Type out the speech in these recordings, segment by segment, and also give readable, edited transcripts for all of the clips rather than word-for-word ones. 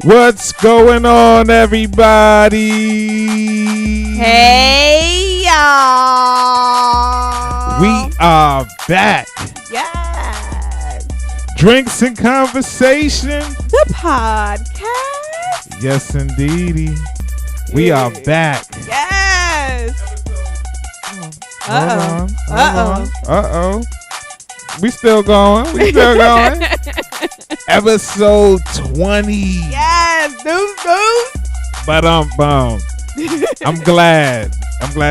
What's going on, everybody? Hey, y'all. We are back. Yes. Drinks and Conversation. The podcast. Yes, indeedy. We are back. Yes. Hold on. We still going. Episode 20. Yes. Deuce. But I'm glad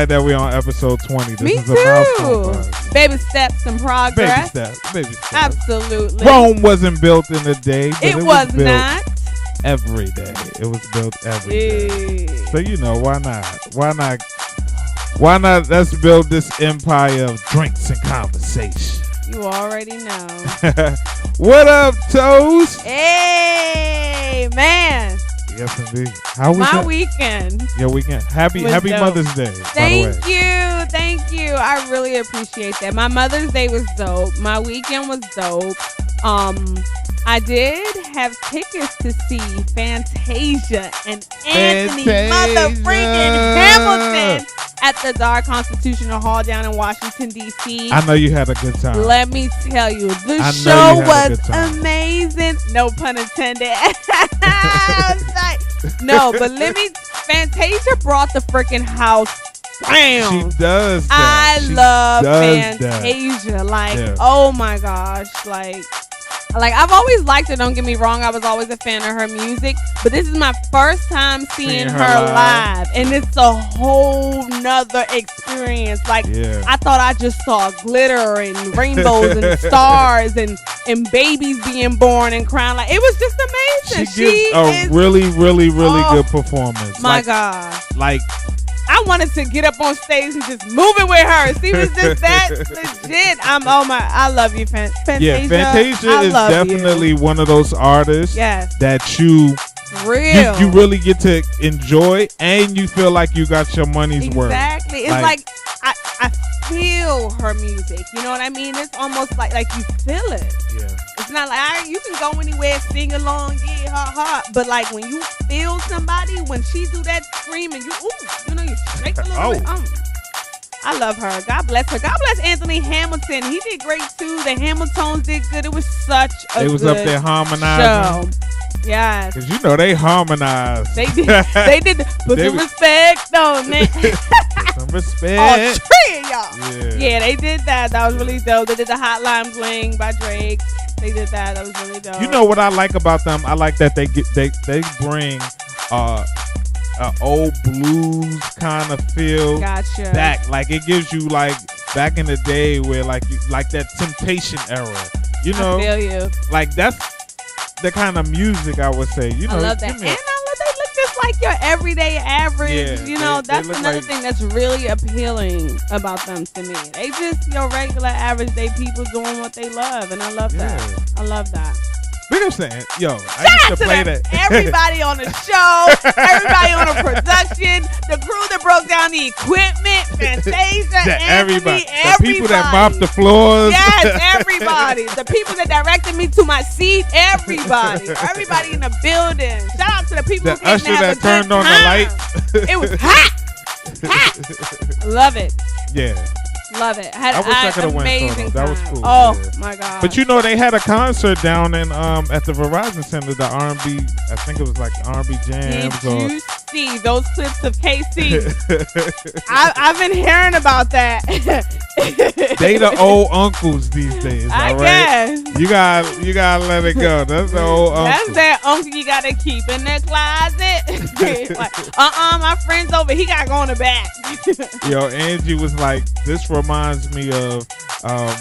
that we're on episode 20. This Me is a milestone for too. us. Baby steps and progress. Baby steps. Absolutely. Rome wasn't built in a day, but it was built not. every day. It was built every day. So why not? Let's build this empire of drinks and conversation. You already know. What up, Toast? Hey, man. Yes, indeed. How was my weekend? Your weekend. Happy dope. Mother's Day. Thank you. I really appreciate that. My Mother's Day was dope. My weekend was dope. I did have tickets to see Fantasia and Anthony Mother freaking Hamilton at the Dar Constitutional Hall down in Washington, D.C. I know you had a good time. Let me tell you, the show was amazing. No pun intended. No, but Fantasia brought the freaking house down. She does that. I love Fantasia. Oh my gosh. Like I've always liked her, don't get me wrong. I was always a fan of her music, but this is my first time seeing her live, and it's a whole nother experience. I thought I just saw glitter and rainbows and stars and babies being born and crying. It was just amazing. She gives a really good performance. My God. I wanted to get up on stage and just move it with her. She was just that legit. I love you, Fantasia. Yeah, Fantasia is definitely one of those artists that you really get to enjoy, and you feel like you got your money's worth. Exactly. It's I feel her music. You know what I mean? It's almost like you feel it. Yeah. It's not like you can go anywhere, sing along, yeah, ha. But when you feel somebody, when she do that scream and you shake a little bit. I love her. God bless her. God bless Anthony Hamilton. He did great too. The Hamiltons did good. It was such a good up there harmonizing. Show. Yes. Because they harmonized. They did. Put some respect on it. Some respect. All three of y'all. Yeah, they did that. That was really dope. They did the Hotline Bling by Drake. They did that. That was really dope. You know what I like about them? I like that they bring an old blues kind of feel back. It gives you back in the day where that Temptation era. I feel you. That's the kind of music I would say. I love that. And they look just like your everyday average. Yeah, that's another thing that's really appealing about them to me. They just your regular average day people doing what they love, and I love that. I love that. Big up saying, I used to play that. Everybody on the show, everybody on the production, the crew that broke down the equipment, Fantasia, Anthony, everybody. The people that mopped the floors. Yes, everybody. The people that directed me to my seat, everybody in the building. Shout out to the people who usher that turned on the lights. It was hot. Love it. Yeah. Love it. I wish I could have went. That was cool. Oh my God. But they had a concert down in at the Verizon Center, the R&B. I think it was R&B jams. Did you see those clips of KC? I've been hearing about that. They the old uncles these days. I guess. You gotta let it go. That's the old uncle. That's that uncle you gotta keep in the closet. My friend's over. He gotta go in the back. Angie was like, this reminds me of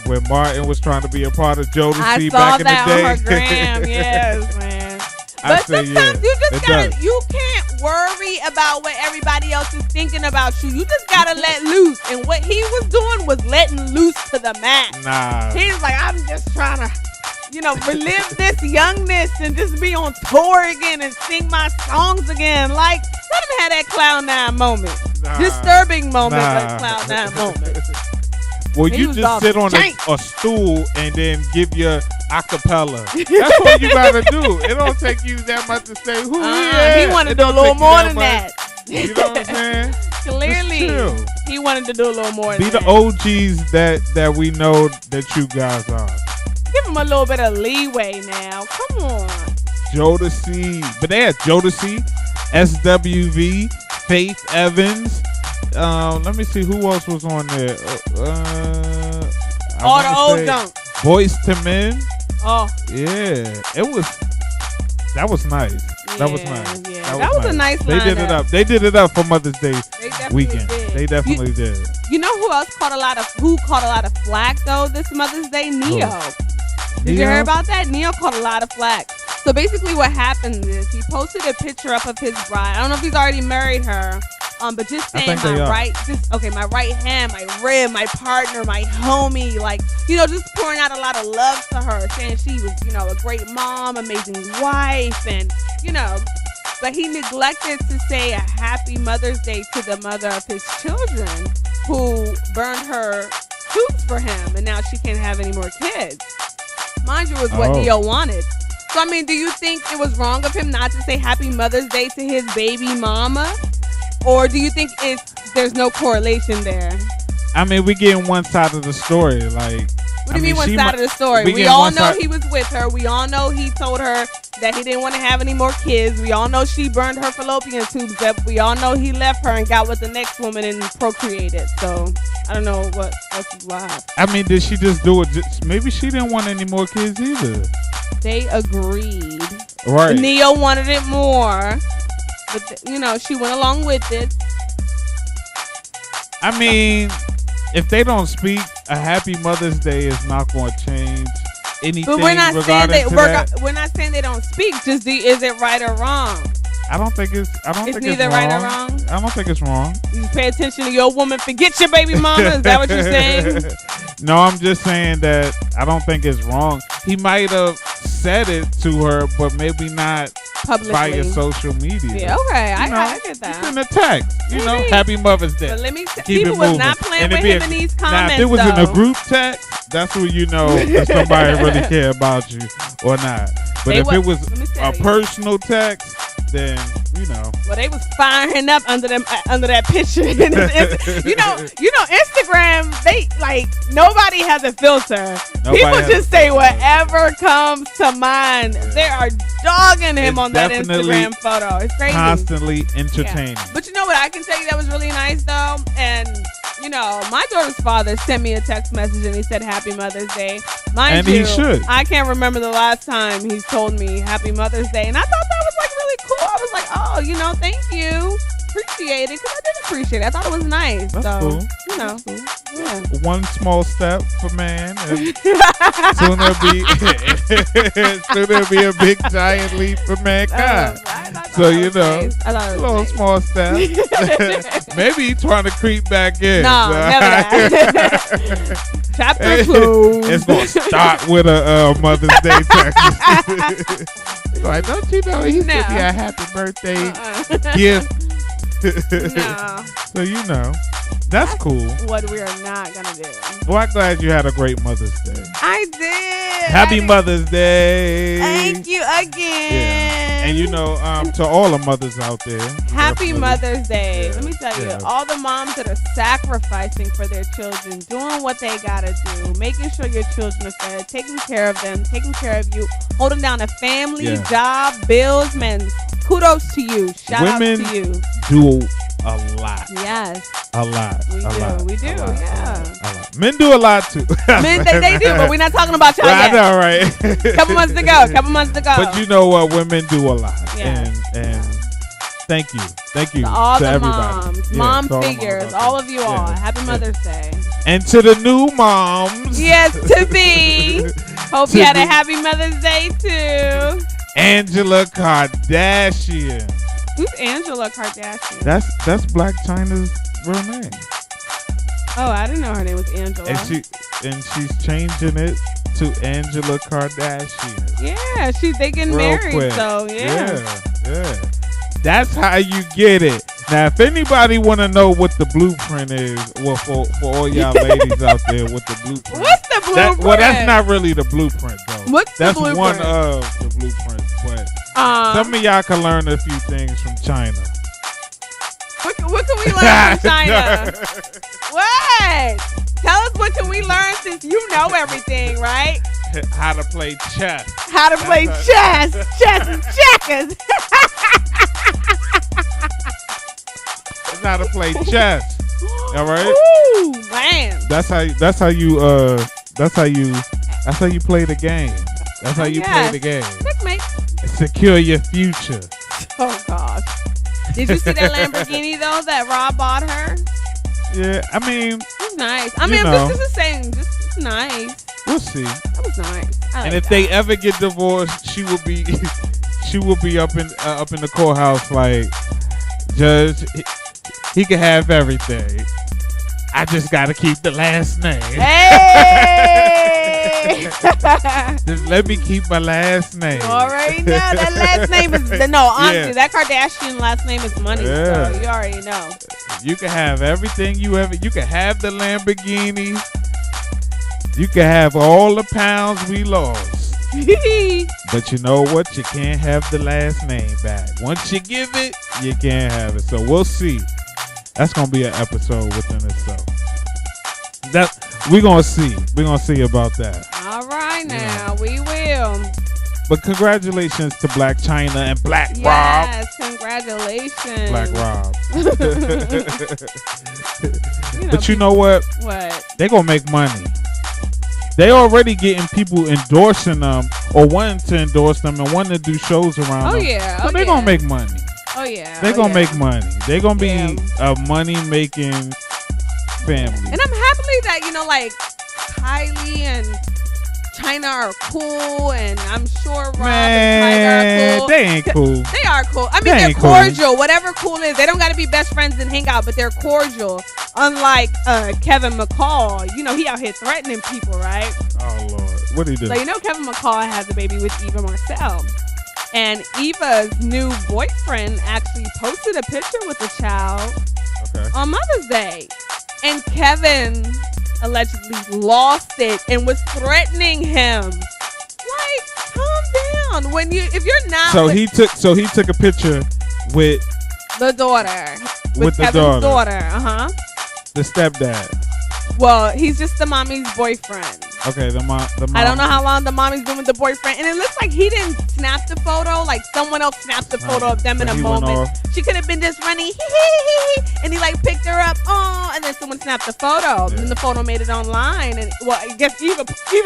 when Martin was trying to be a part of Jodeci back in the day. I saw that on her gram. Yes, man. But sometimes you can't worry about what everybody else is thinking about you. You just gotta let loose. And what he was doing was letting loose to the max. Nah. He's like, I'm just trying to, relive this youngness and just be on tour again and sing my songs again. Let him have that Cloud 9 moment. Disturbing moment, but Cloud 9 moment. Well, you just sit on a stool and then give your acapella. That's what you gotta do. It don't take you that much to say who he is. He wanted to do a little more than that. You know what I'm saying? Clearly, he wanted to do a little more. Be the OGs that we know that you guys are. Give him a little bit of leeway now. Come on. Jodeci, but they had Jodeci, SWV, Faith Evans. Let me see who else was on there. All the old junk. Boyz II Men. Oh yeah, that was nice. That was nice. Yeah. That was a nice They did it up. They did it up for Mother's Day weekend. They definitely did. You know who else caught a lot of flack though this Mother's Day? Neo. Did you hear about that? Neo caught a lot of flack. So basically what happened is he posted a picture up of his bride. I don't know if he's already married her. But just saying my right hand, my rib, my partner, my homie, like, just pouring out a lot of love to her, saying she was, a great mom, amazing wife, and, but he neglected to say a happy Mother's Day to the mother of his children who burned her tubes for him, and now she can't have any more kids. Mind you, was what Neo wanted. So, I mean, do you think it was wrong of him not to say happy Mother's Day to his baby mama? Or do you think there's no correlation there? I mean, we getting one side of the story. Like, what do you mean one side of the story? We all know he was with her. We all know he told her that he didn't want to have any more kids. We all know she burned her fallopian tubes up. We all know he left her and got with the next woman and procreated. So I don't know what else is live. I mean, did she just do it? Maybe she didn't want any more kids either. They agreed. Right. Neo wanted it more. But, she went along with it. I mean, if they don't speak, a happy Mother's Day is not going to change anything. But we're not saying they don't speak. Just is it right or wrong? I don't think it's neither right or wrong. I don't think it's wrong. You pay attention to your woman. Forget your baby mama. Is that what you're saying? No, I'm just saying that I don't think it's wrong. He might have said it to her, but maybe not publicly via social media. Yeah, okay, I get that. It's in the text, Happy Mother's Day. But let me people was not playing with him in these comments. Now, if it was in a group text, that's when you know if somebody really care about you or not. But if it was a personal text, then Well, they was firing up under that picture. Instagram, they nobody has a filter. People just say whatever comes to mind. They are dogging him on that Instagram photo. It's crazy. Constantly entertaining. Yeah. But you know what? I can tell you that was really nice though, and. My daughter's father sent me a text message and he said Happy Mother's Day. Mind you, he should. I can't remember the last time he's told me Happy Mother's Day. And I thought that was really cool. I was like, oh, thank you. Appreciate it. Because I did appreciate it. I thought it was nice. That's cool. Yeah. One small step for man. And soon there'll be a big giant leap for mankind. So, nice. A little small step. Maybe he's trying to creep back in. No, never that. Chapter 2. It's going to start with a Mother's Day text. Like, don't you know he should be a happy birthday gift? No. So, that's cool. What we are not going to do. Well, I'm glad you had a great Mother's Day. I did. Happy Mother's Day. Thank you again. Yeah. And to all the mothers out there. Happy Mother's Day. Yeah. Let me tell you, all the moms that are sacrificing for their children, doing what they got to do, making sure your children are fed, taking care of them, taking care of you, holding down a family, job, bills, man. Kudos to you. Shout out to you. Do a lot. Yes. A lot. We do. A lot. Men do a lot too. Men, they do, but we're not talking about y'all yet. I know, right? Couple months to go. But you know what? Women do a lot. Yeah. And thank you. To all the everybody. Moms. Mom figures. All of you all. Happy Mother's Day. And to the new moms. Yes, to be. Hope you had a happy Mother's Day too. Angela Kardashian. Who's Angela Kardashian? That's Blac Chyna's real name. Oh, I didn't know her name was Angela. And she's changing it to Angela Kardashian. Yeah, they getting married, quick. So yeah. That's how you get it. Now, if anybody want to know what the blueprint is, well, for all y'all ladies out there, what the blueprint? What's the blueprint? Well, that's not really the blueprint, though. What's the blueprint? That's one of the blueprints, but some of y'all can learn a few things from China. What can we learn from China? What? Tell us what can we learn since you know everything, right? How to play chess. How to play chess. Chess and checkers. It's how to play chess. All right? Ooh, man. That's how you play the game. That's how you play the game. Checkmate. Secure your future. Oh gosh. Did you see that Lamborghini though that Rob bought her? Yeah, I mean, it's nice. I mean, this is saying it's nice. We'll see. That was nice. And if they ever get divorced, she will be up in the courthouse like, Judge, he can have everything. I just got to keep the last name. Hey! Just let me keep my last name. You already know that last name is honestly, that Kardashian last name is money. Yeah. So you already know. You can have everything you can have the Lamborghini. You can have all the pounds we lost. But you know what? You can't have the last name back. Once you give it, you can't have it. So we'll see. That's gonna be an episode within itself. We're gonna see. We're gonna see about that. All right, now we will. But congratulations to Blac Chyna and Black Rob. Yes, congratulations, Black Rob. But you know what? What? They gonna make money. They already getting people endorsing them or wanting to endorse them and wanting to do shows around them. Yeah. So they're gonna make money. Oh yeah. They're gonna make money. They're gonna be a money making family. And I'm happily that like Kylie and Chyna are cool, and I'm sure Rob and Tyga are cool. They ain't cool. They are cool. I mean, they're cordial. Cool. Whatever cool is, they don't got to be best friends and hang out, but they're cordial. Unlike Kevin McCall, he out here threatening people, right? Oh Lord, what did he do? So Kevin McCall has a baby with Eva Marcel, and Eva's new boyfriend actually posted a picture with the child on Mother's Day, and Kevin allegedly lost it and was threatening him. Like, calm down. If you're not. So he took a picture with the daughter. With Kevin's daughter. The stepdad. Well, he's just the mommy's boyfriend. Okay, the mom. I don't know how long the mommy's been with the boyfriend, and it looks like he didn't snap the photo. Like someone else snapped the photo of them in a moment. She could have been just running, and he picked her up, and then someone snapped the photo, and the photo made it online, and I guess Eva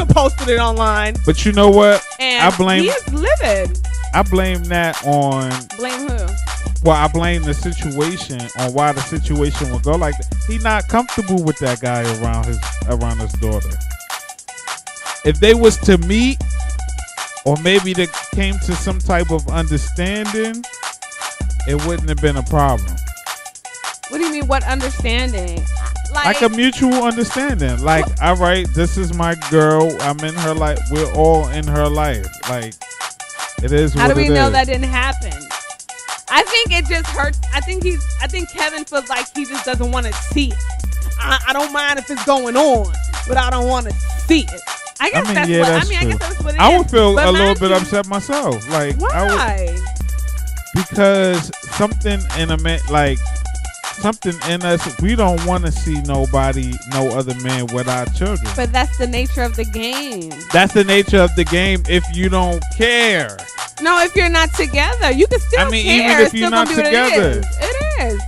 posted it online. But you know what? And he is livid. I blame that on. Blame who? Well, I blame the situation on why the situation would go like that. He not comfortable with that guy around his daughter. If they was to meet, or maybe they came to some type of understanding, it wouldn't have been a problem. What do you mean? What understanding? Like a mutual understanding. Like, all right, this is my girl. I'm in her life. We're all in her life. Like, it is. How do we know that didn't happen? I think it just hurts. I think Kevin feels like he just doesn't want to see it. I don't mind if it's going on, but I don't want to see it. I guess that's what I guess that's what it is. I would feel a little bit upset myself. Like, why? Because something in us, we don't want to see no other man with our children. But that's the nature of the game. That's the nature of the game if you don't care. No, if you're not together, you can still care. Even if you're not together. It is.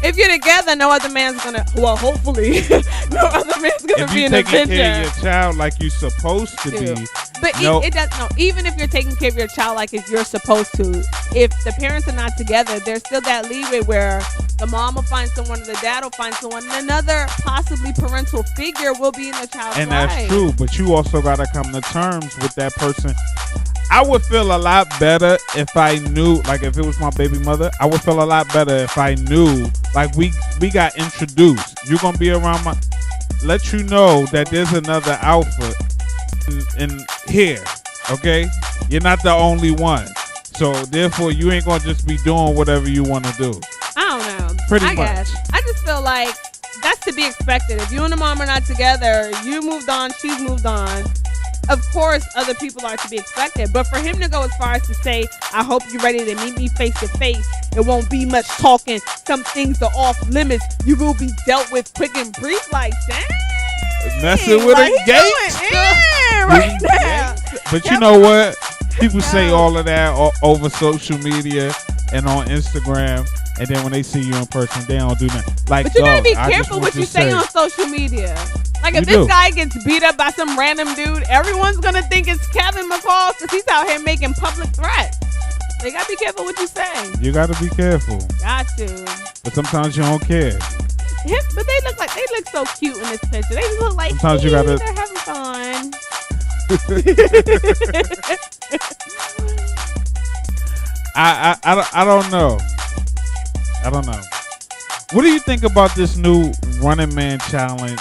If you're together, no other man's gonna. Well, hopefully, no other man's gonna be in the picture. If you're taking care of your child like you're supposed to be, but it does. No, even if you're taking care of your child like you're supposed to, if the parents are not together, there's still that leeway where the mom will find someone, or the dad will find someone, and another possibly parental figure will be in the child's life. And that's true, but you also gotta come to terms with that person. I would feel a lot better if I knew, like if it was my baby mother, I would feel a lot better if I knew, like we got introduced. You're going to be around let you know that there's another alpha in here, okay? You're not the only one. So therefore, you ain't going to just be doing whatever you want to do. I don't know. Pretty much. I just feel like that's to be expected. If you and the mom are not together, you moved on, she's moved on. Of course, other people are to be expected. But for him to go as far as to say, I hope you're ready to meet me face to face. It won't be much talking. Some things are off limits. You will be dealt with quick and brief. Like, dang. Messing with a gangster. Right now. But you know what? People say all of that over social media and on Instagram. And then when they see you in person, they don't do nothing. Like, but you gotta be careful what you say on social media. Like, if this guy gets beat up by some random dude, everyone's gonna think it's Kevin McCall because he's out here making public threats. So you gotta be careful what you say. You gotta be careful. Got to. But sometimes you don't care. But they look so cute in this picture. They look like sometimes you gotta. They're having fun. I don't know. I don't know. What do you think about this new Running Man challenge?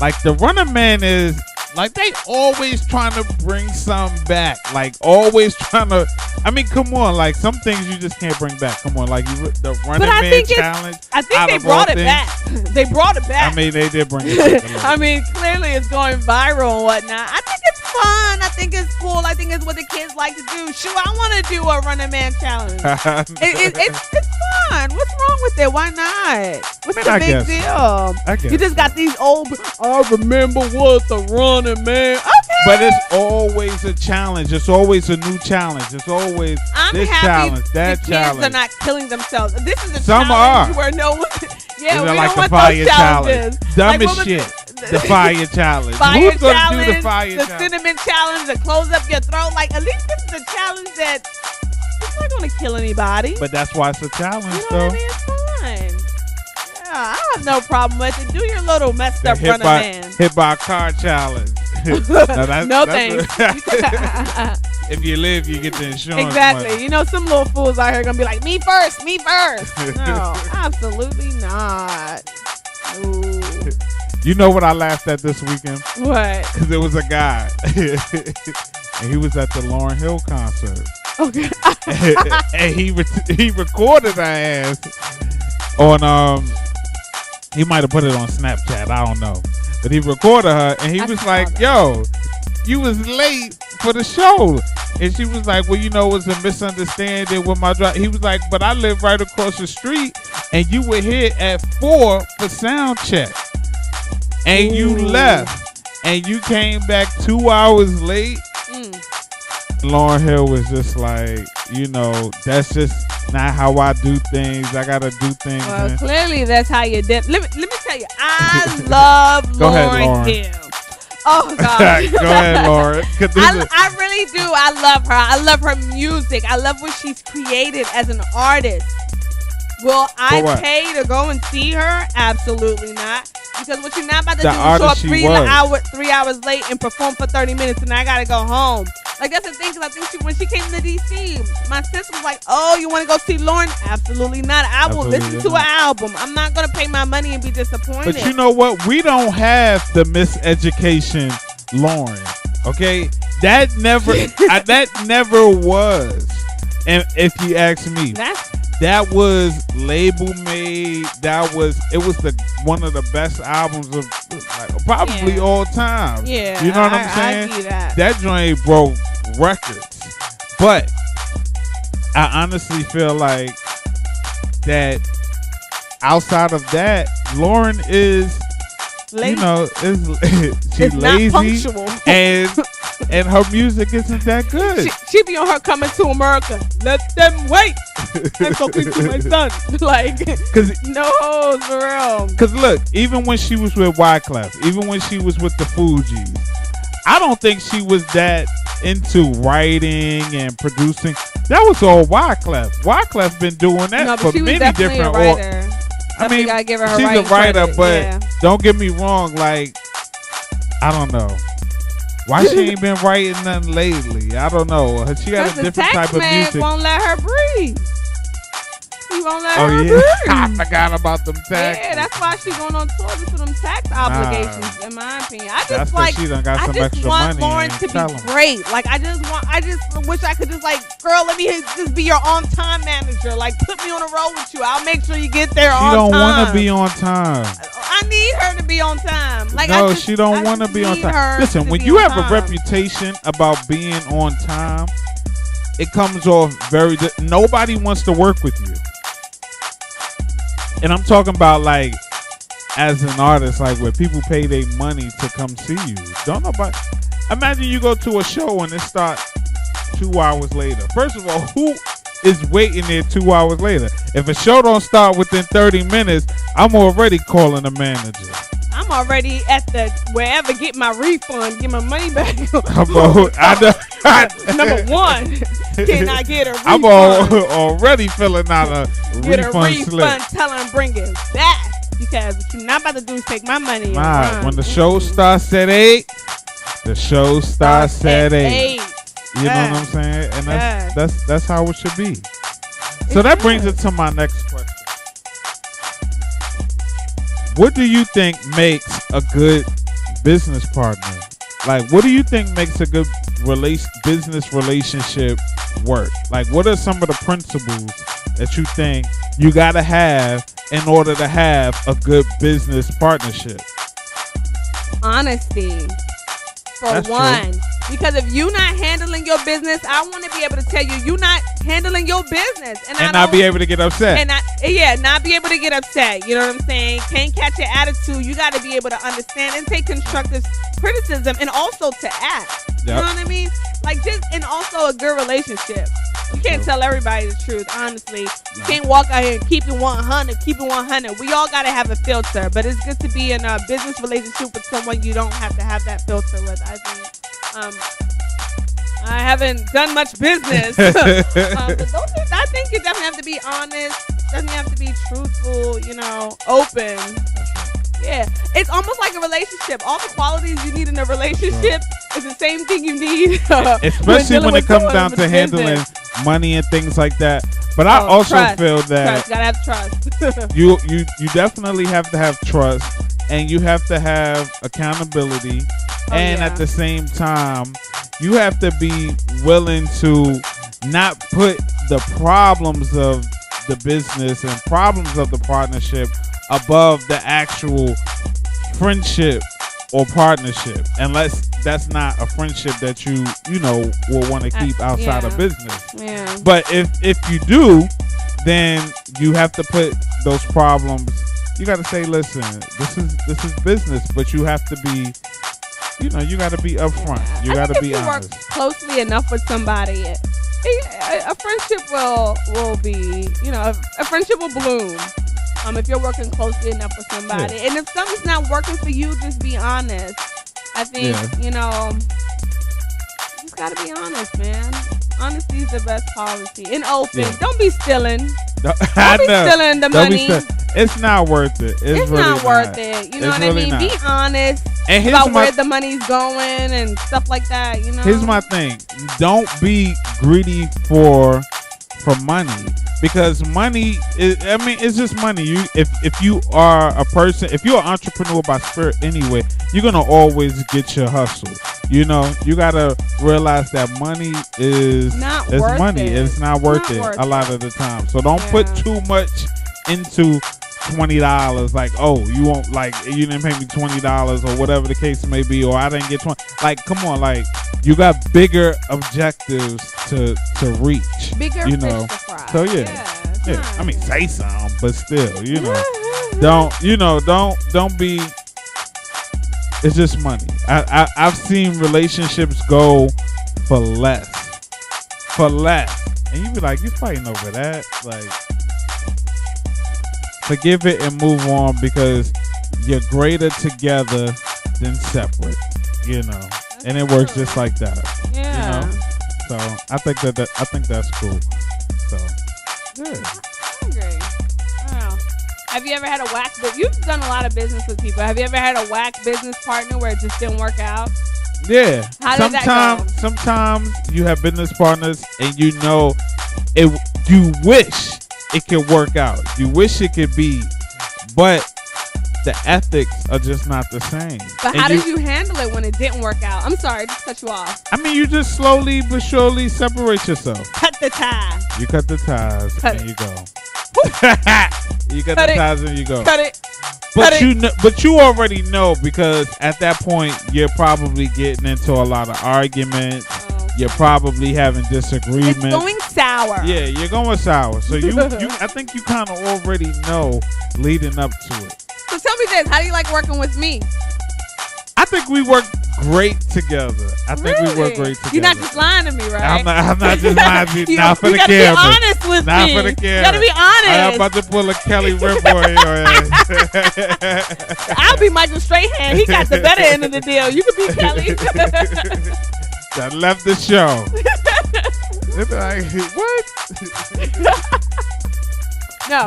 Like, the Running Man is like, they always trying to bring something back. Like, always trying to. I mean, come on. Like, some things you just can't bring back. Come on. Like, the Running Man challenge. I think they brought it back. They brought it back. I mean, they did bring it back. I mean, clearly it's going viral and whatnot. I think it's fun. I think it's cool. I think it's what the kids like to do. Shoot, I want to do a Running Man challenge. It's fun. What's wrong with it? Why not? What's the big deal? You just got these old. I remember what the Running Man. Okay. But it's always a challenge. It's always a new challenge. It's always this challenge, that challenge. Kids are not killing themselves. This is a Some challenge are. Where no one. Yeah, we like don't want the fire those challenges. Dumbest like, shit. The fire challenge. Who's going to do the fire challenge? The cinnamon challenge, the close up your throat. Like, at least this is a challenge that it's not going to kill anybody. But that's why it's a challenge, you know what I mean? It's fun. Yeah, I have no problem with it. Do your little messed up Running Man. Hit by a car challenge. No thanks. If you live, you get the insurance. Exactly. Money. You know, some little fools out here going to be like, me first, me first. No, absolutely not. Ooh. You know what I laughed at this weekend? What? Because there was a guy, and he was at the Lauryn Hill concert. Okay. And he recorded her ass on he might have put it on Snapchat. I don't know, but he recorded her, and he was like, "Yo, you was late for the show." And she was like, well, you know, it was a misunderstanding with my drive. He was like, but I live right across the street, and you were here at 4 for sound check. And you left, and you came back 2 hours late. Lauryn Hill was just like, you know, that's just not how I do things. I got to do things. Well, clearly that's how you did. Let me tell you, I love Lauryn Hill. Oh, God. Go ahead, Lauryn. I really do. I love her. I love her music. I love what she's created as an artist. Will I pay to go and see her? Absolutely not. Because what you're not about to do is show up 3 hours late and perform for 30 minutes and I got to go home. Like, that's the thing, because I think when she came to D.C., my sister was like, oh, you want to go see Lauryn? Absolutely not. I will listen to an album. I'm not going to pay my money and be disappointed. But you know what? We don't have the miseducation Lauryn, okay? That never was. And if you ask me, that was label made. It was one of the best albums of probably all time. Yeah, you know what I'm saying? I see that. That joint broke records, but I honestly feel like that outside of that, Lauryn is lazy. You know, she's lazy and her music isn't that good. She be on her Coming to America. Let them wait. I'm talking to my son. Like, no, for real. Because look, even when she was with Wyclef, even when she was with the Fugees, I don't think she was that into writing and producing. That was all Wyclef. Wyclef been doing that for many different. I mean, give her she's a writer, credit. But don't get me wrong. Like, I don't know. Why she ain't been writing nothing lately? I don't know. She got a different type of music. Won't let her breathe. She won't let her be. I forgot about them taxes. Yeah, that's why she going on tour for them tax obligations, in my opinion. I just she done got some extra want money Lauryn to be great. Like, I just wish I could just like, girl, let me just be your on-time manager. Like, put me on a roll with you. I'll make sure you get there on time. She don't want to be on time. I need her to be on time. Like, no, she don't want to be on time. Listen, when you have a reputation about being on time, it comes off nobody wants to work with you. And I'm talking about like as an artist, like where people pay their money to come see you. Don't nobody imagine you go to a show and it starts 2 hours later. First of all, who is waiting there 2 hours later? If a show don't start within 30 minutes, I'm already calling the manager. I'm already at the wherever, get my refund, get my money back. Number one, can I get a refund? I'm already filling out a get refund slip. Tell them bring it back, because what you're not about to do is take my money. When the show starts at 8, the show starts at 8. You know what I'm saying? And that's how it should be. So that brings it to my next question. What do you think makes a good business partner? Like, what do you think makes a good business relationship work? Like, what are some of the principles that you think you got to have in order to have a good business partnership? Honesty, for one. True. Because if you're not handling your business, I want to be able to tell you're not handling your business. And not be able to get upset. And not be able to get upset. You know what I'm saying? Can't catch your attitude. You got to be able to understand and take constructive criticism, and also to act. Yep. You know what I mean? Like, and also a good relationship. You can't tell everybody the truth, honestly. You can't walk out here and keep it 100. We all got to have a filter, but it's good to be in a business relationship with someone you don't have to have that filter with, I think. I haven't done much business. But I think you definitely have to be honest. Doesn't have to be truthful, open. Yeah. It's almost like a relationship. All the qualities you need in a relationship is the same thing you need. Especially when it comes down to handling money and things like that. But I also feel that gotta have trust. you definitely have to have trust, and you have to have accountability. At the same time, you have to be willing to not put the problems of the business and problems of the partnership above the actual friendship or partnership, unless that's not a friendship that you will want to keep outside of business. Yeah. But if you do, then you have to put those problems. You got to say, listen, this is business, but you have to be. You got to be upfront. You got to be honest. If you work closely enough with somebody, a friendship will be, a friendship will bloom. If you're working closely enough with somebody, and if something's not working for you, just be honest. I think you just got to be honest, man. Honesty is the best policy. And open. Yeah. Don't be stealing. Don't be stealing the money. It's not worth it. It's really not worth it. You know what I mean? Be honest about where the money's going and stuff like that. Here's my thing. Don't be greedy for money, because money is, it's just money. If you are a person, if you're an entrepreneur by spirit anyway, you're gonna always get your hustle. You gotta realize that money is money. It's not worth it a lot of the time. So don't put too much into $20. Like, you won't, like, you didn't pay me $20 or whatever the case may be, or I didn't get 20. Like, come on, like, you got bigger objectives to reach. Bigger fish to fry. So yeah. I mean, say something, but still, don't be. It's just money. I've seen relationships go for less, and you be like, you fighting over that, like. Forgive it and move on, because you're greater together than separate, and it works just like that. Yeah. So I think that's cool. So yeah. I agree. Wow. Have you ever had a whack? You've done a lot of business with people. Have you ever had a whack business partner where it just didn't work out? Yeah. How did that go? Sometimes you have business partners, and you wish it could work out. You wish it could be, but the ethics are just not the same. But how did you handle it when it didn't work out? I'm sorry, just cut you off. I mean, you just slowly but surely separate yourself. Cut the tie. You cut the ties and you go. You cut the ties and you go. Cut it. But you already know, because at that point you're probably getting into a lot of arguments. You're probably having disagreements. It's going sour. Yeah, you're going sour. So I think you kind of already know leading up to it. So tell me this: how do you like working with me? I think we work great together. You're not just lying to me, right? I'm not just lying to you. Not for the camera. You gotta be honest with me. Not for the camera. You gotta be honest. I'm about to pull a Kelly Ripa on your ass. I'll be Michael Strahan. He got the better end of the deal. You could be Kelly. That left the show. It's like, what?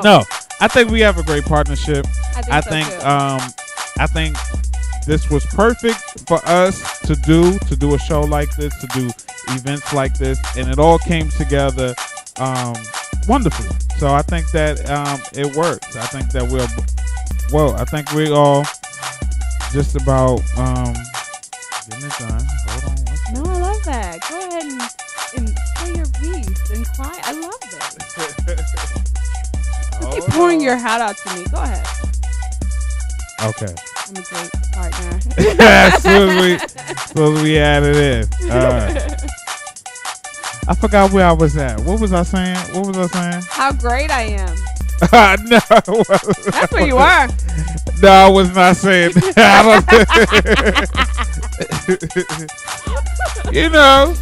No. I think we have a great partnership. I think this was perfect for us to do a show like this, to do events like this, and it all came together wonderfully. So I think that it works. I think that we all just about getting it done. Hold on. No, I love that. Go ahead and say your piece and cry. I love this. You keep pouring your heart out to me. Go ahead. Okay. I'm a great partner. As soon as we added in. All right. I forgot where I was at. What was I saying? How great I am. No. That's where you are. No, I was not saying that. You know,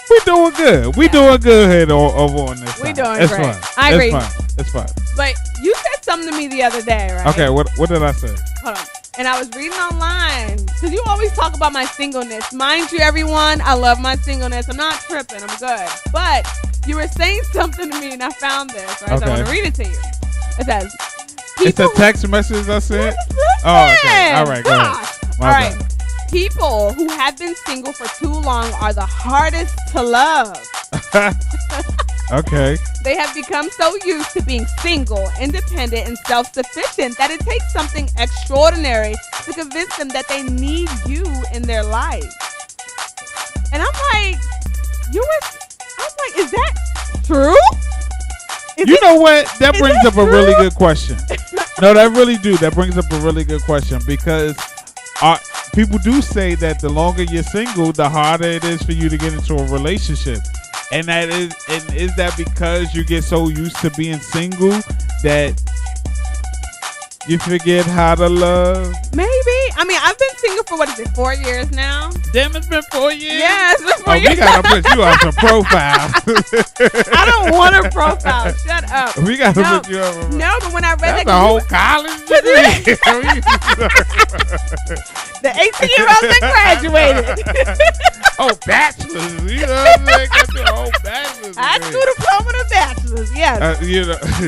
we doing good. We doing good here over on this side. We doing it's great. Fun. I agree. It's fun. But you said something to me the other day, right? Okay, what did I say? Hold on. And I was reading online, because you always talk about my singleness. Mind you, everyone, I love my singleness. I'm not tripping. I'm good. But you were saying something to me, and I found this, right? Okay. So I want to read it to you. It says, it's a text message I sent? Listen. Oh, okay. All right, go ahead. All right. People who have been single for too long are the hardest to love. Okay. They have become so used to being single, independent, and self-sufficient that it takes something extraordinary to convince them that they need you in their life. And I'm like, is that true? You know what? That brings up a really good question. No, that really do. That brings up a really good question, because people do say that the longer you're single, the harder it is for you to get into a relationship. And is that because you get so used to being single that you forget how to love? Maybe. I mean, I've been single for 4 years now? Damn, it's been 4 years? Yeah, it's been 4 years. We gotta put you on some profile. I don't want a profile. Shut up. We gotta put you on. No, but when I read that's the whole college degree. The 18-year-old that graduated. Oh, bachelor's. You know what I'm saying? Got your whole bachelor's. High school diploma to bachelor's, yes.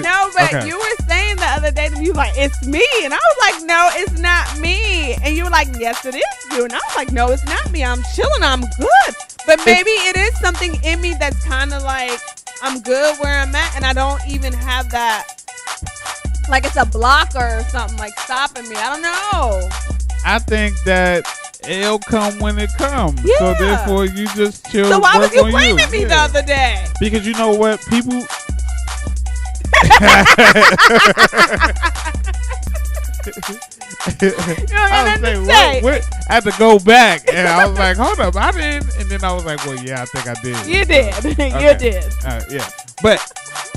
No, but okay. You were saying the other day to me, you were like, it's me. And I was like, no, it's not me. And you were like, yes, it is you. And I was like, no, it's not me. I'm chilling. I'm good. But maybe it is something in me that's kind of like, I'm good where I'm at. And I don't even have that, like it's a blocker or something like stopping me. I don't know. I think that it'll come when it comes. Yeah. So therefore, you just chill. So why was you blaming me the other day? Because you know what, people. I had to go back, and I was like, "Hold up, I didn't." And then I was like, "Well, yeah, I think I did." You did. Okay. You did. Yeah, but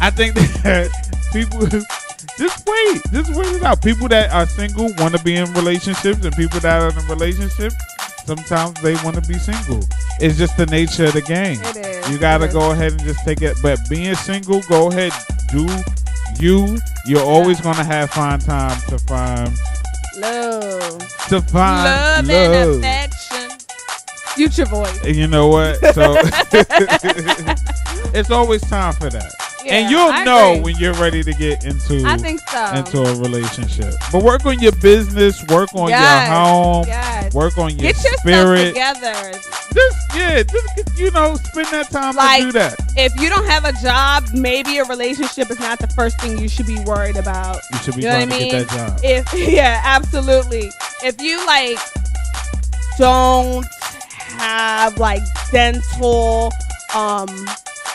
I think that people. Just wait it out. People that are single want to be in relationships, and people that are in relationships, sometimes they want to be single. It's just the nature of the game. It is. You got to go ahead and just take it. But being single, go ahead, do you. You're always going to have fine time to find love. To find love. And affection. Future voice. And you know what? So it's always time for that. and you'll know when you're ready to get into. I think so. Into a relationship, but work on your business, work on your home, work on your spirit. Get yourself together. Just spend that time to do that. If you don't have a job, maybe a relationship is not the first thing you should be worried about. You should be trying to get that job. Absolutely. If you don't have dental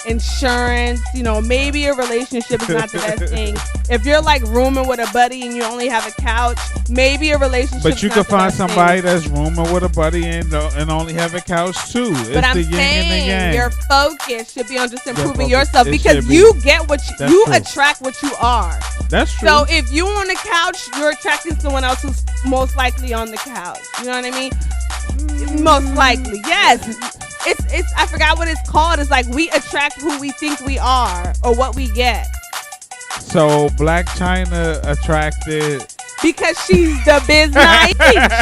insurance, maybe a relationship is not the best thing. If you're rooming with a buddy and you only have a couch, maybe a relationship. But you can find somebody that's rooming with a buddy and only have a couch too. But I'm saying your focus should be on just improving yourself, because you get what you attract what you are. That's true. So if you're on the couch, you're attracting someone else who's most likely on the couch. You know what I mean? Most likely, yes. It's I forgot what it's called. It's we attract who we think we are or what we get. So Blac Chyna attracted because she's the biz nice.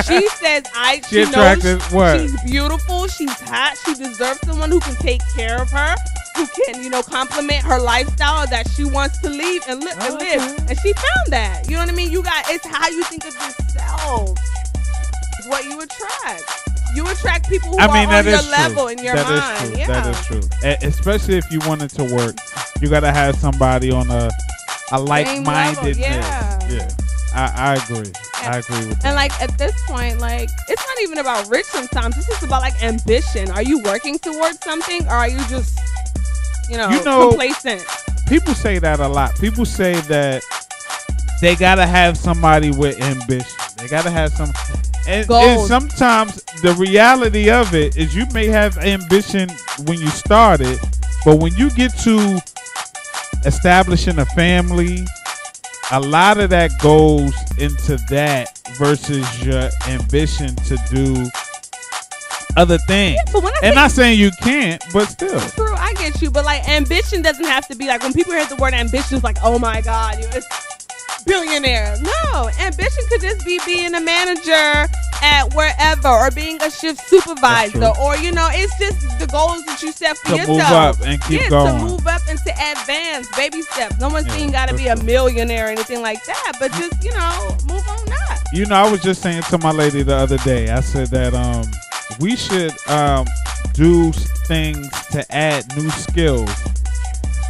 She says she attracted knows what? She's beautiful, she's hot, she deserves someone who can take care of her, who can, compliment her lifestyle that she wants to live and live. And she found that. You know what I mean? It's how you think of yourself. It's what you attract. You attract people who are on your level in your mind. That is true. Especially if you want it to work, you got to have somebody on a like-mindedness. Yeah. I agree. I agree with that. And at this point, it's not even about rich sometimes. It's just about ambition. Are you working towards something, or are you just, complacent? People say that a lot. People say that they got to have somebody with ambition. They got to have some. And sometimes the reality of it is you may have ambition when you start it, but when you get to establishing a family, a lot of that goes into that versus your ambition to do other things. Yeah, and not saying you can't, but still. True, I get you. But ambition doesn't have to be when people hear the word ambition, it's oh my God, it's billionaire. No, ambition could just be being a manager at wherever, or being a shift supervisor, or it's just the goals that you set for yourself. To move up and keep going. To move up and to advance, baby steps. No one's saying you got to be a millionaire or anything like that, but just move on up. I was just saying to my lady the other day, I said that we should do things to add new skills,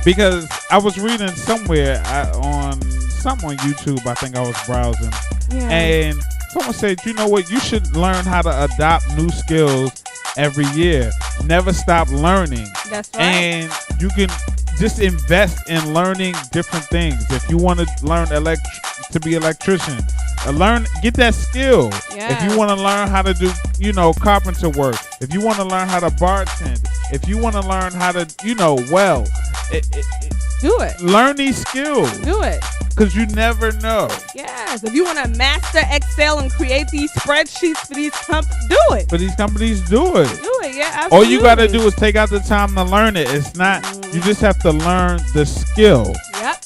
because I was reading somewhere on YouTube, I think I was browsing, and someone said, you know what, you should learn how to adopt new skills every year. Never stop learning. That's right. And you can just invest in learning different things. If you want to learn to be an electrician, get that skill. Yeah. If you want to learn how to do, carpenter work, if you want to learn how to bartend, if you want to learn how to, do it. Learn these skills. Do it. Because you never know. Yes. If you want to master Excel and create these spreadsheets for these companies, do it. For these companies, do it. Do it, yeah, absolutely. All you got to do is take out the time to learn it. It's not, you just have to learn the skill. Yep.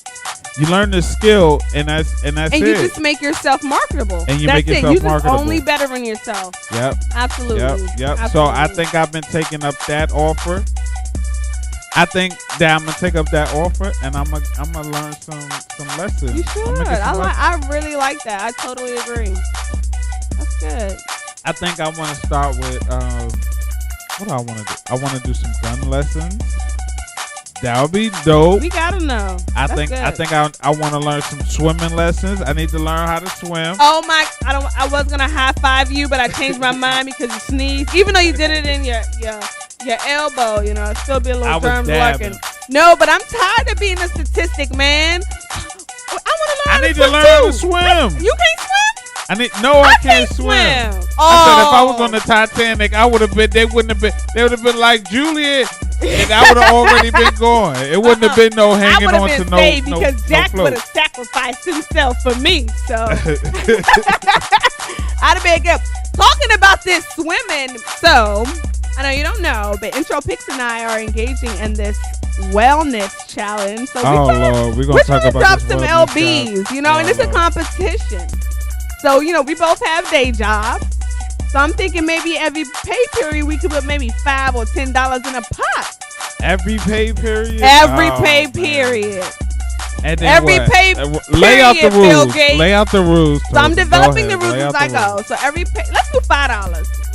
You learn the skill, and that's it. And you just make yourself marketable. And that's make yourself it. You marketable. Just only bettering yourself. Yep. Absolutely. Yep. Absolutely. So I think I've been taking up that offer. I think that I'm gonna take up that offer, and I'm gonna learn some lessons. You should. I really like that. I totally agree. That's good. I think I want to start with what do I want to do? I want to do some gun lessons. That would be dope. We gotta know. I think I want to learn some swimming lessons. I need to learn how to swim. Oh my! I was gonna high five you, but I changed my mind because you sneezed. Even though you did it in your elbow, it still be a little germs lurking. No, but I'm tired of being a statistic, man. I want to learn. I need to learn how to swim. You can't swim? I can't swim. Oh. I said if I was on the Titanic, I would have been. They would have been like Juliet, and I would have already been going. It wouldn't have been no hanging on to no. Because Jack would have sacrificed himself for me. So I'd have been good. Talking about this swimming, so I know you don't know, but Intro Pix and I are engaging in this wellness challenge. So Lord, we're gonna talk about drop some LBs, and it's a competition. So, we both have day jobs. So I'm thinking maybe every pay period we could put maybe $5 or $10 in a pot. Every pay period. Every pay period. And then every pay lay out the rules. Lay out the rules. So I'm developing the rules as I go. So every pay, let's do $5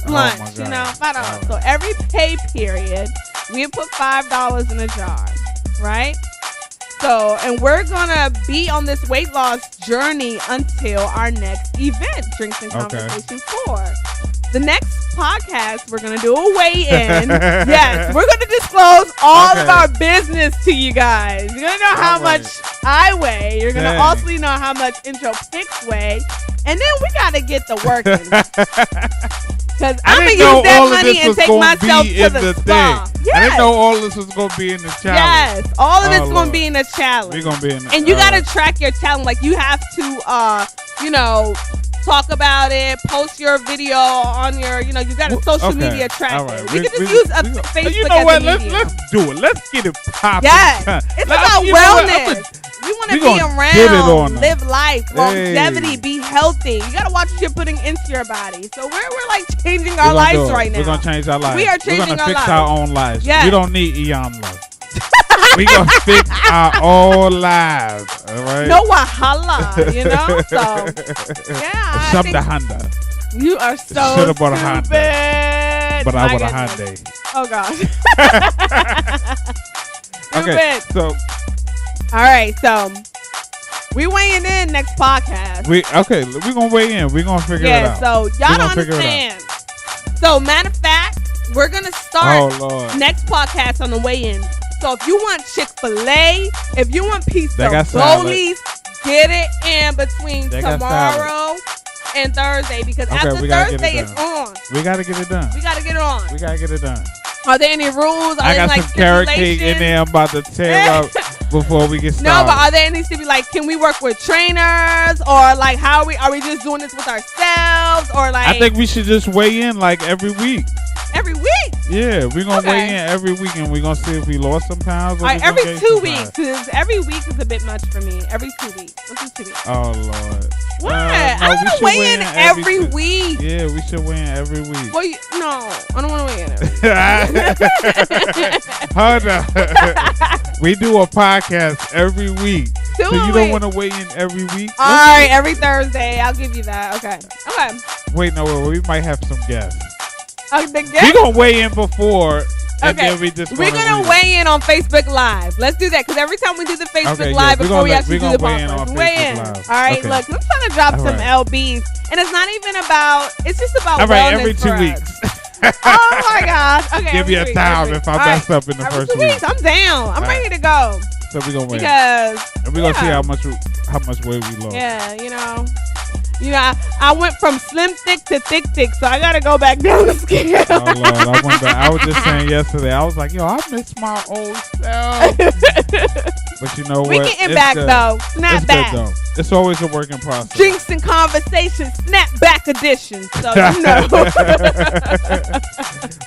lunch. $5. Right. So every pay period, we put $5 in a jar, right? So, and we're gonna be on this weight loss journey until our next event, Drinks and Conversation 4. The next podcast, we're going to do a weigh-in. Yes, we're going to disclose all of our business to you guys. You're going to know how much I weigh. You're going to also know how much Intro Picks weigh. And then we got to get to working. Because I'm going to use that money and take myself to the spa. Yes. I didn't know all this was going to be in the challenge. Yes, all of it's going to be in the challenge. We're going to be in the And you got to track your challenge. Like, you have to, talk about it, post your video on your, you got a social media track. Right. We can just use Facebook you know as what? a medium. Let's do it. Let's get it popping. Yes. It's about wellness. We want to be around, live life, longevity, be healthy. You got to watch what you're putting into your body. So we're like changing our lives right now. We're going to change our lives. We are changing our lives. We're going to fix our own lives. Yes. We don't need Eon love. We gonna fix our own lives, all right? No wahala, So yeah, Shabda Honda. You are so Should have bought a Honda, but I bought a Hyundai. Oh gosh. Okay, so all right, so we weighing in next podcast. We're gonna weigh in. We're gonna figure it out. Yeah, so y'all don't understand. So matter of fact, we're gonna start next podcast on the weigh-in. So if you want Chick-fil-A, if you want pizza Boli's, get it in between tomorrow and Thursday, because after Thursday it's on. We gotta get it done. We gotta get it on. We gotta get it done. Are there any rules? I got some carrot cake in there. I'm about to tear up before we get started. No, but are there any to be like? Can we work with trainers, or like how are we just doing this with ourselves, or like? I think we should just weigh in like every week. Every week? Yeah, we're going to weigh in every week, and we're going to see if we lost some pounds. All right, every 2 weeks, because every week is a bit much for me. Every 2 weeks. Let's do 2 weeks. Oh, Lord. What? I want to weigh in every week. Yeah, we should weigh in every week. Well, no, I don't want to weigh in every week. Hold on. We do a podcast every week. So you don't want to weigh in every week? All right, every Thursday. I'll give you that. Okay. Wait, no, we might have some guests. We're going to weigh in before, and then we're going to weigh in on Facebook Live. Let's do that, because every time we do the Facebook Live before we actually do the podcast, weigh in. All right, look, I'm trying to drop some LBs, and it's not even about, it's just about wellness. All right, every 2 weeks. Oh, my gosh. Okay. Give you a time if I mess up in the first week. I'm down. I'm ready to go. So we're going to weigh in. And we're going to see how much weight we lost. Yeah, I went from slim thick to thick, so I gotta go back down the scale. Oh Lord, I was just saying yesterday, I was like, yo, I miss my old self. But you know what? We getting back though. Snap back. Good, though. It's always a work in process. Drinks and Conversation Snap Back Edition. So you know.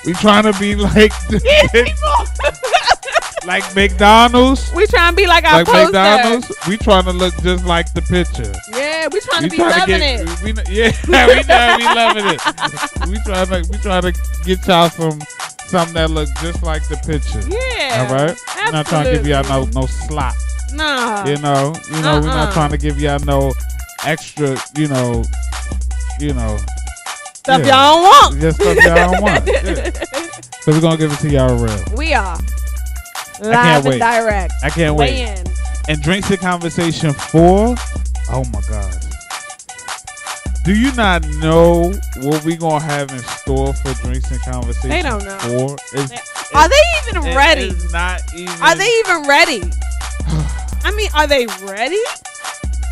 We trying to be like like McDonald's. We trying to be like our poster. McDonald's. We trying to look just like the picture. Yeah, we trying to be loving it. We trying to be loving it. We trying to get y'all something that look just like the picture. Yeah. All right. Absolutely. We're not trying to give y'all no slop. No. You know, we're not trying to give y'all no extra, stuff y'all don't want. Just stuff y'all don't want. Yeah. So we're gonna give it to y'all real. We are. Live and direct. I can't wait. In. And Drinks and Conversation 4. Oh my God. Do you not know what we gonna have in store for Drinks and Conversation 4? They don't know. Are they even ready? Are they even ready? I mean, are they ready?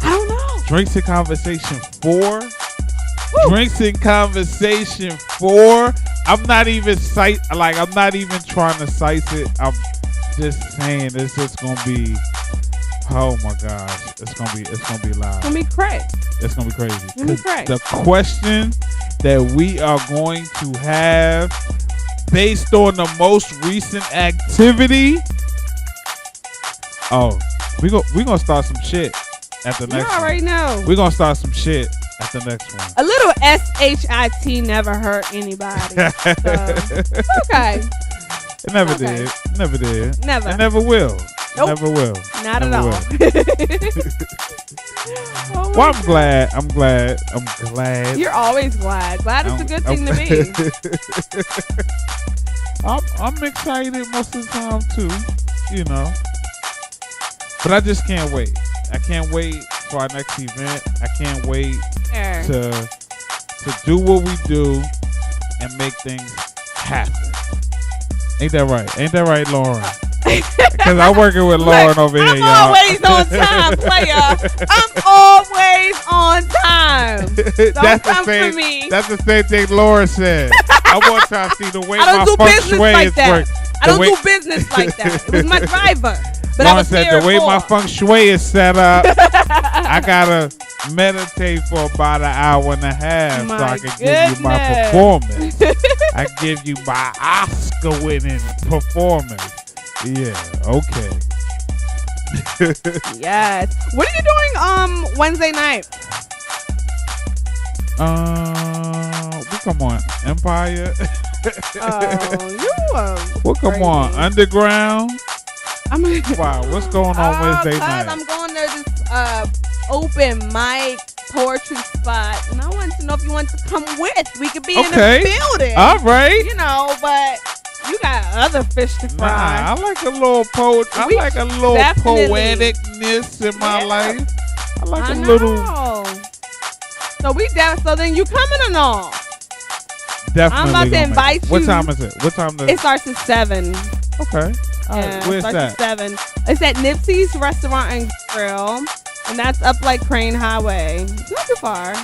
I don't know. Drinks and Conversation 4. Woo. Drinks and Conversation 4. I'm not even trying to size it. I'm just saying it's just gonna be. Oh my gosh, it's gonna be live. It's gonna be crazy. It's gonna be crazy. The question that we are going to have based on the most recent activity. Oh, we gonna start some shit at the next one. You already know. We're gonna start some shit at the next one. A little SHIT never hurt anybody. So, okay. It never did. Never did. Never. It never will. Nope. Never will. Not never at all. Well, I'm glad. You're always glad. Glad is a good thing to be. I'm excited most of the time too, you know. But I just can't wait. I can't wait for our next event. I can't wait to do what we do and make things happen. Ain't that right? Ain't that right, Lauryn? Because I'm working with Lauryn over here, y'all. I'm always on time, player. I'm always on time. Don't come for me. That's the same thing Lauryn said. I want y'all to see the way my feng shui is working. I don't do business like that. It was my driver. But Lauryn said the way my feng shui is set up, I gotta meditate for about an hour and a half so I can give you my performance. I give you my Oscar-winning performance. Yeah, okay. Yes. What are you doing Wednesday night? We come on Empire. Well, come on Underground. Wow, what's going on Wednesday night? I'm going to this open mic poetry spot, and I wanted to know if you want to come with. We could be in the building. All right. You know, but you got other fish to fry. Nah, I like a little poetry. I like a little poeticness in my life. I like a little. So so then you coming or no? Definitely. I'm about to invite you. What time is it? It starts at 7. Okay. Where's that? At 7. It's at Nipsey's Restaurant and Grill, and that's up like Crane Highway. It's not too far.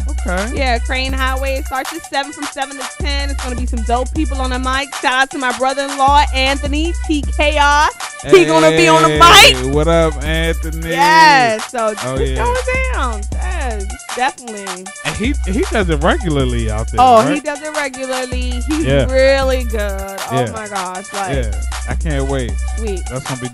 Okay. Yeah, Crane Highway. It starts at 7 from 7 to 10. It's going to be some dope people on the mic. Shout out to my brother-in-law, Anthony, T Chaos. He going to be on the mic. What up, Anthony? Yeah, so just go down. Yeah, definitely. And he does it regularly out there. Oh, right? He does it regularly. He's really good. Oh, my gosh. I can't wait. Sweet. That's going to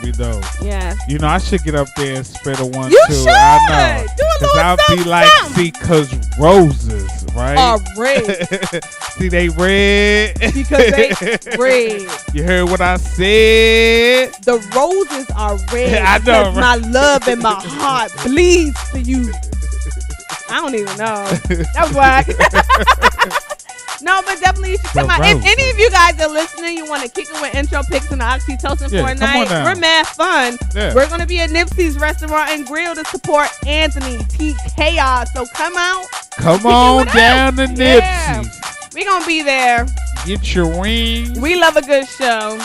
be dope. Yeah. You know, I should get up there and spit a one, you too. Should. I know. Do a little I'll be like, see, because roses, right? Are red. See, they red. Because they red. You heard what I said? The roses are red. I know, right? My love and my heart bleeds for you. I don't even know. That's why. No, but definitely you should come out. If any of you guys are listening, you want to kick it with intro picks and the oxytocin for a night, we're mad fun. Yeah. We're going to be at Nipsey's Restaurant and Grill to support Anthony T Chaos. So come out. Come on down to Nipsey's. Yeah. We're going to be there. Get your wings. We love a good show.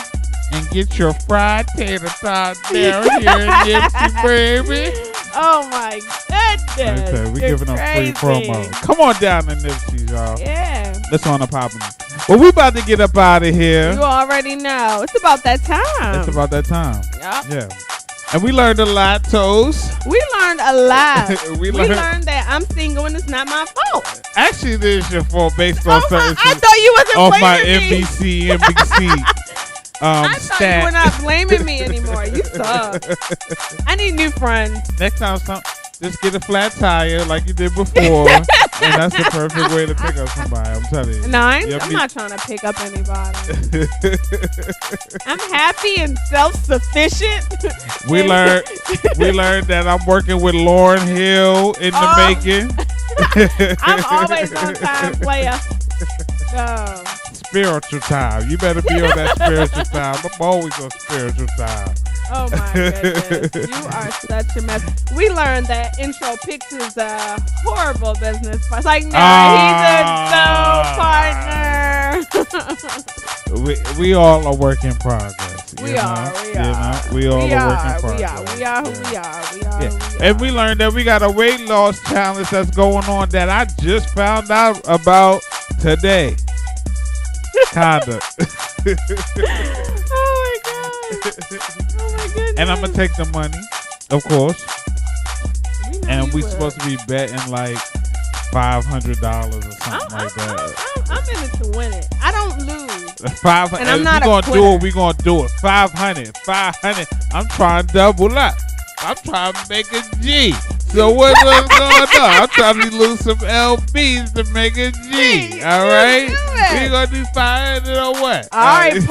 And get your fried tater tots down here in Nipsey, baby. Oh, my goodness. We're giving them free promo. Come on down to Nipsey's, y'all. Yeah. Let's on the popping. Well, we about to get up out of here. You already know. It's about that time. Yep. Yeah. And we learned a lot, Toes. We learned a lot. we learned that I'm single and it's not my fault. Actually, it is your fault based on certain I thought you wasn't off my NBC. I thought you were not blaming me anymore. You suck. I need new friends. Next time, just get a flat tire like you did before, and that's the perfect way to pick up somebody. I'm telling you. No, I'm not trying to pick up anybody. I'm happy and self-sufficient. We learned that I'm working with Lauryn Hill in the making. I'm always on time, player. No. Spiritual time. You better be on that spiritual time. I'm always on spiritual time. Oh my goodness. You are such a mess. We learned that intro picks is a horrible business. It's like, no, he's a partner. we all are work in progress. We are. We all are work in progress. We are who we are. And we learned that we got a weight loss challenge that's going on that I just found out about today. Kinda. Oh my goodness. And I'm gonna take the money, of course. And we supposed to be betting like $500 or something like that. I'm in it to win it. I don't lose. 500. And I'm not a quitter. We're gonna do it. 500. I'm trying to double up. I'm trying to make a G. So what's going on? I'm trying to lose some LBs to make a G. All right? We gonna do 500 or what? All right,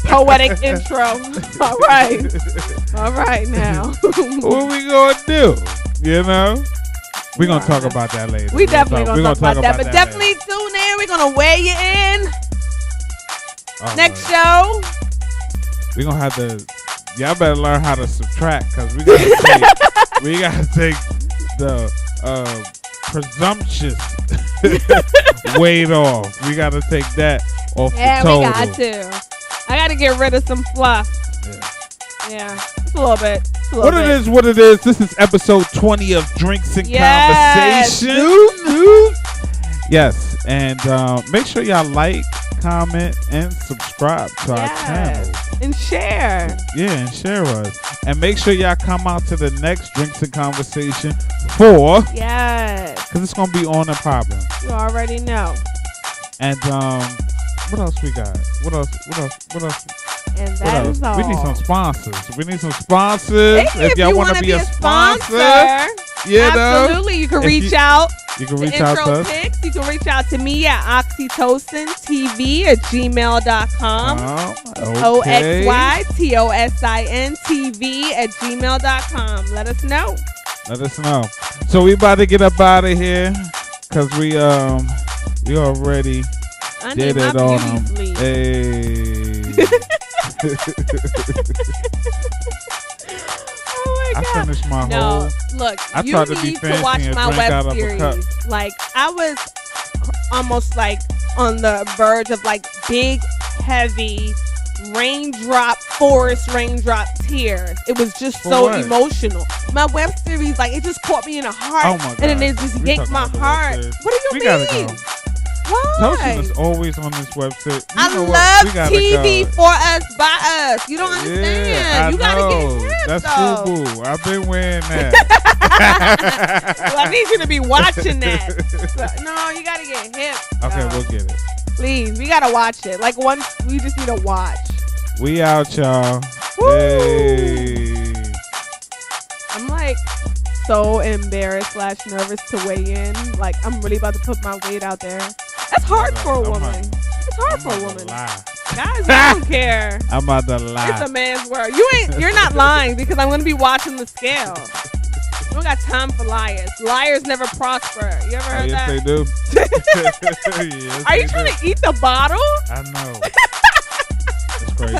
poetic intro. All right now. What we gonna do? You know? We're going to talk about that later. We definitely going to talk about that. But definitely tune in. We're going to weigh you in. Next show. We're going to have to, y'all better learn how to subtract because we got to take the presumptuous weight off. We got to take that off the total. Yeah, we got to. I got to get rid of some fluff. Yeah, just a little bit. What it is. This is episode 20 of Drinks and Conversation. Yes, and make sure y'all like, comment, and subscribe to our channel. And share. Yeah, and share us. And make sure y'all come out to the next Drinks and Conversation 4. Yes. Because it's going to be on and popping. You already know. And what else we got? What else? And that is all. We need some sponsors. Hey, if y'all want to be a sponsor, absolutely. You can reach out. You can reach out to us. Pics. You can reach out to me at oxytocintv@gmail.com. Okay. oxytocintv@gmail.com. Let us know. So we about to get up out of here because we already did it on them. Hey. Oh my God. I finished my whole. Look, I you tried to need be to watch my web series. Like, I was almost like on the verge of like big, heavy forest raindrop tears. It was just so emotional. My web series, like, it just caught me in the heart. Oh my God. And then it just yanked my heart. What do you mean? Gotta go. Why? Tosin is always on this website. I love TV for us, by us. You don't understand. Yeah, you gotta get hip. That's boo-boo. I've been wearing that. Well, I need you to be watching that. No, you gotta get hip. Okay, we'll get it. Please, we gotta watch it. Like, we just need to watch. We out, y'all. Woo. Hey. I'm like so embarrassed / nervous to weigh in. Like, I'm really about to put my weight out there. That's hard for a woman. It's hard for a woman. Guys, I don't care. I'm about to lie. It's a man's world. You're not lying because I'm gonna be watching the scale. We don't got time for liars. Liars never prosper. You ever heard that? Yes, they do. Are you trying to eat the bottle? I know. It's crazy.